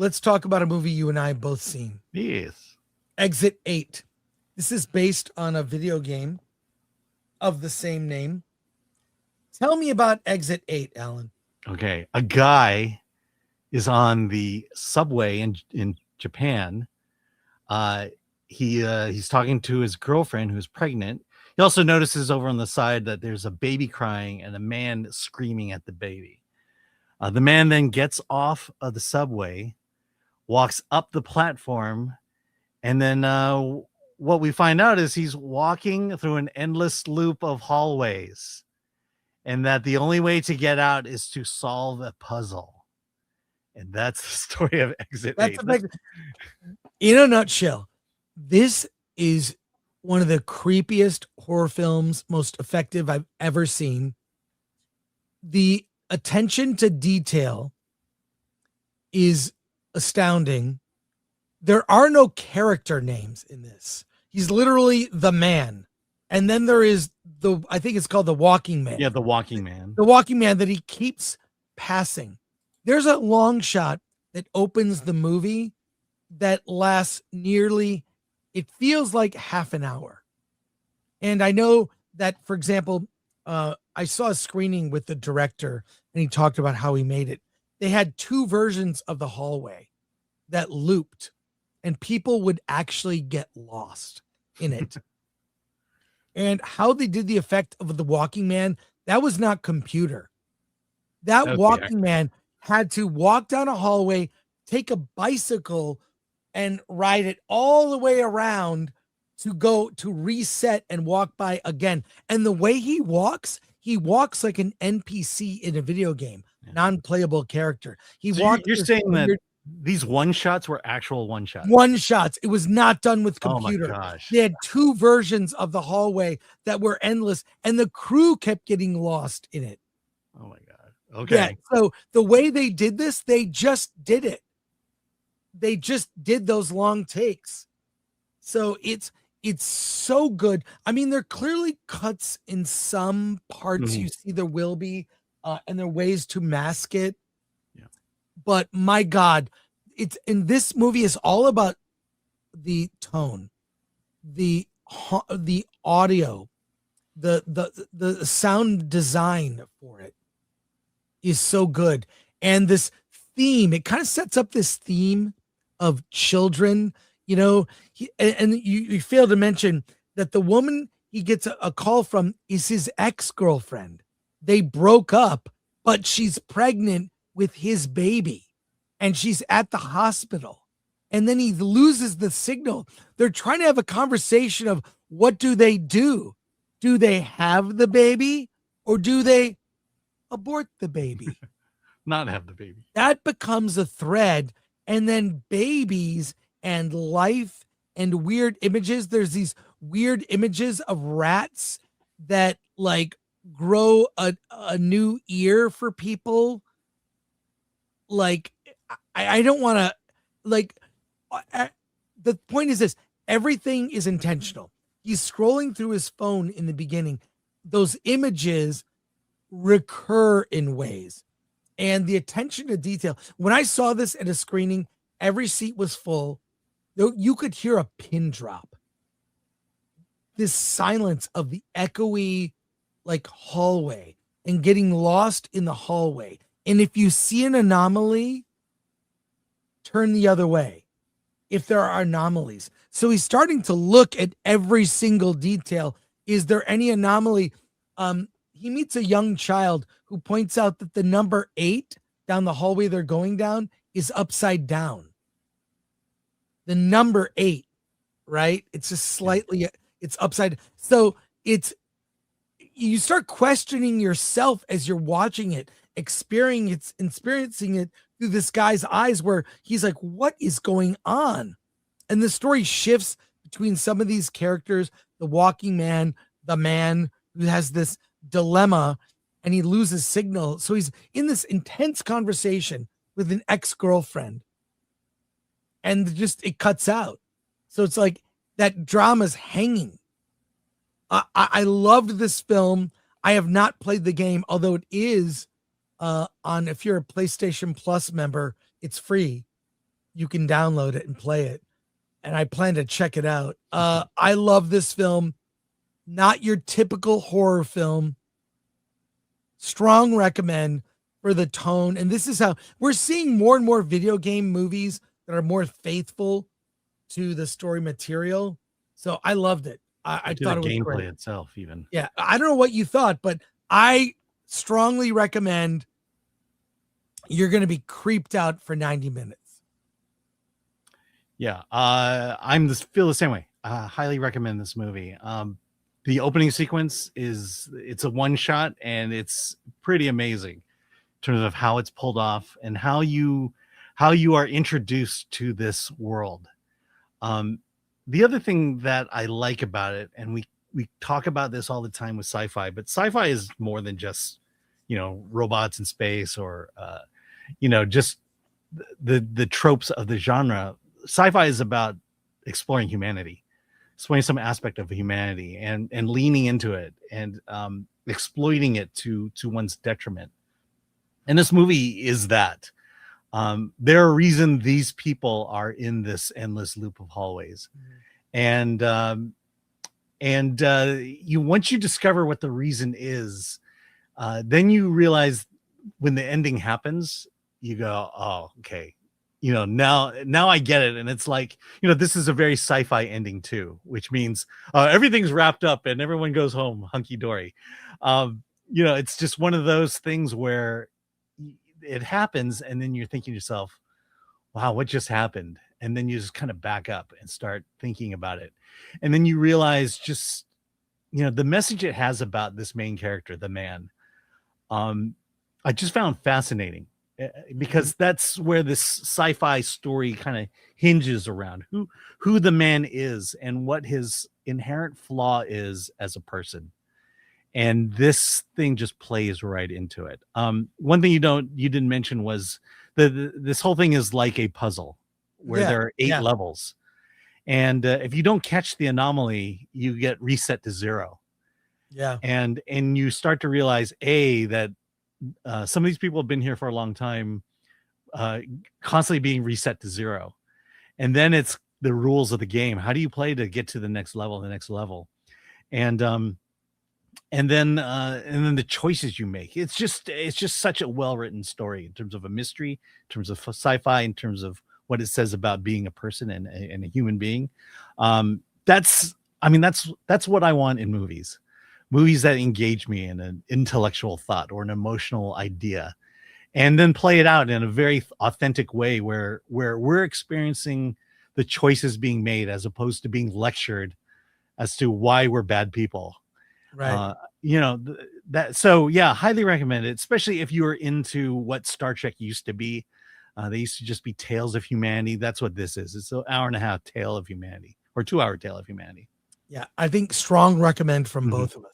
let's talk about a movie you and I have both seen. Yes. Exit 8. This is based on a video game of the same name. Tell me about Exit 8, Alan. Okay. A guy is on the subway in Japan. He's talking to his girlfriend who's pregnant. He also notices over on the side that there's a baby crying and a man screaming at the baby. The man then gets off of the subway, walks up the platform, and then what we find out is he's walking through an endless loop of hallways, and that the only way to get out is to solve a puzzle. And that's the story of Exit 8. In a nutshell, this is one of the creepiest horror films, most effective I've ever seen. The attention to detail is astounding. There are no character names in this. He's literally the man. And then there is I think it's called the Walking Man. Yeah, the Walking Man. The Walking Man that he keeps passing. There's a long shot that opens the movie that lasts it feels like half an hour. And I know that, for example, I saw a screening with the director and he talked about how he made it. They had 2 versions of the hallway that looped and people would actually get lost in it. And how they did the effect of the Walking Man, that was not computer. That Walking Man had to walk down a hallway, take a bicycle and ride it all the way around to go to reset and walk by again. And the way he walks like an NPC in a video game, non-playable character. You're saying that these one-shots were actual one-shots? One-shots. It was not done with computer. Oh my gosh. They had 2 versions of the hallway that were endless, and the crew kept getting lost in it. Oh my God. Okay. Yeah, so the way they did this, they just did it. They just did those long takes. So it's so good. I mean, there are clearly cuts in some parts. Mm-hmm. You see there will be, and there are ways to mask it. Yeah. But my God, it's in this movie is all about the tone, the audio, the sound design for it is so good. And this theme, it kind of sets up this theme of children, you know, you fail to mention that the woman he gets a call from is his ex-girlfriend. They broke up, but she's pregnant with his baby and she's at the hospital. And then he loses the signal. They're trying to have a conversation of what do they do? Do they have the baby or do they abort the baby? Not have the baby. That becomes a thread. And then babies and life and weird images. There's these weird images of rats that like grow a new ear for people. Like, I don't want to like, the point is this, everything is intentional. He's scrolling through his phone in the beginning. Those images recur in ways. And the attention to detail. When I saw this at a screening, every seat was full. You could hear a pin drop. This silence of the echoey, like hallway and getting lost in the hallway. And if you see an anomaly, turn the other way. If there are anomalies. So he's starting to look at every single detail. Is there any anomaly? He meets a young child who points out that the number 8 down the hallway they're going down is upside down. The number 8, right? It's just slightly, it's upside. So you start questioning yourself as you're watching it, experiencing it through this guy's eyes where he's like, what is going on? And the story shifts between some of these characters, the Walking Man, the man who has this dilemma and he loses signal. So he's in this intense conversation with an ex-girlfriend and just it cuts out. So it's like that drama's hanging. I loved this film. I have not played the game, although it is on, if you're a PlayStation Plus member, it's free. you can download it and play it. And I plan to check it out. I love this film. Not your typical horror film. Strong recommend for the tone. And this is how we're seeing more and more video game movies that are more faithful to the story material. So I loved it. I thought it was gameplay great. itself, even. Yeah. I don't know what you thought, but I strongly recommend. You're going to be creeped out for 90 minutes. Yeah. Feel the same way. Highly recommend this movie. The opening sequence it's a one shot, and it's pretty amazing in terms of how it's pulled off and how you are introduced to this world. The other thing that I like about it, and we talk about this all the time with sci-fi, but sci-fi is more than just, robots in space or, just the tropes of the genre. Sci-fi is about exploring humanity, exploring some aspect of humanity and leaning into it and exploiting it to one's detriment. And this movie is that. There are reasons these people are in this endless loop of hallways. Mm-hmm. And once you discover what the reason is, then you realize when the ending happens, you go, oh, okay. Now I get it. And it's like, this is a very sci-fi ending too, which means everything's wrapped up and everyone goes home hunky dory. It's just one of those things where it happens and then you're thinking to yourself, wow, what just happened? And then you just kind of back up and start thinking about it. And then you realize just, the message it has about this main character, the man, I just found fascinating. Because that's where this sci-fi story kind of hinges around who the man is and what his inherent flaw is as a person. And this thing just plays right into it. One thing you didn't mention was this whole thing is like a puzzle where there are 8 levels. And if you don't catch the anomaly, you get reset to 0. Yeah. And you start to realize, that some of these people have been here for a long time, constantly being reset to 0. And then it's the rules of the game. How do you play to get to the next level, And then the choices you make. It's just such a well-written story in terms of a mystery, in terms of sci-fi, in terms of what it says about being a person and a human being. That's what I want in movies. Movies that engage me in an intellectual thought or an emotional idea, and then play it out in a very authentic way where we're experiencing the choices being made as opposed to being lectured as to why we're bad people. Right. Highly recommend it, especially if you are into what Star Trek used to be. They used to just be tales of humanity. That's what this is. It's an hour-and-a-half tale of humanity, or 2-hour tale of humanity. Yeah, I think strong recommend from both of us.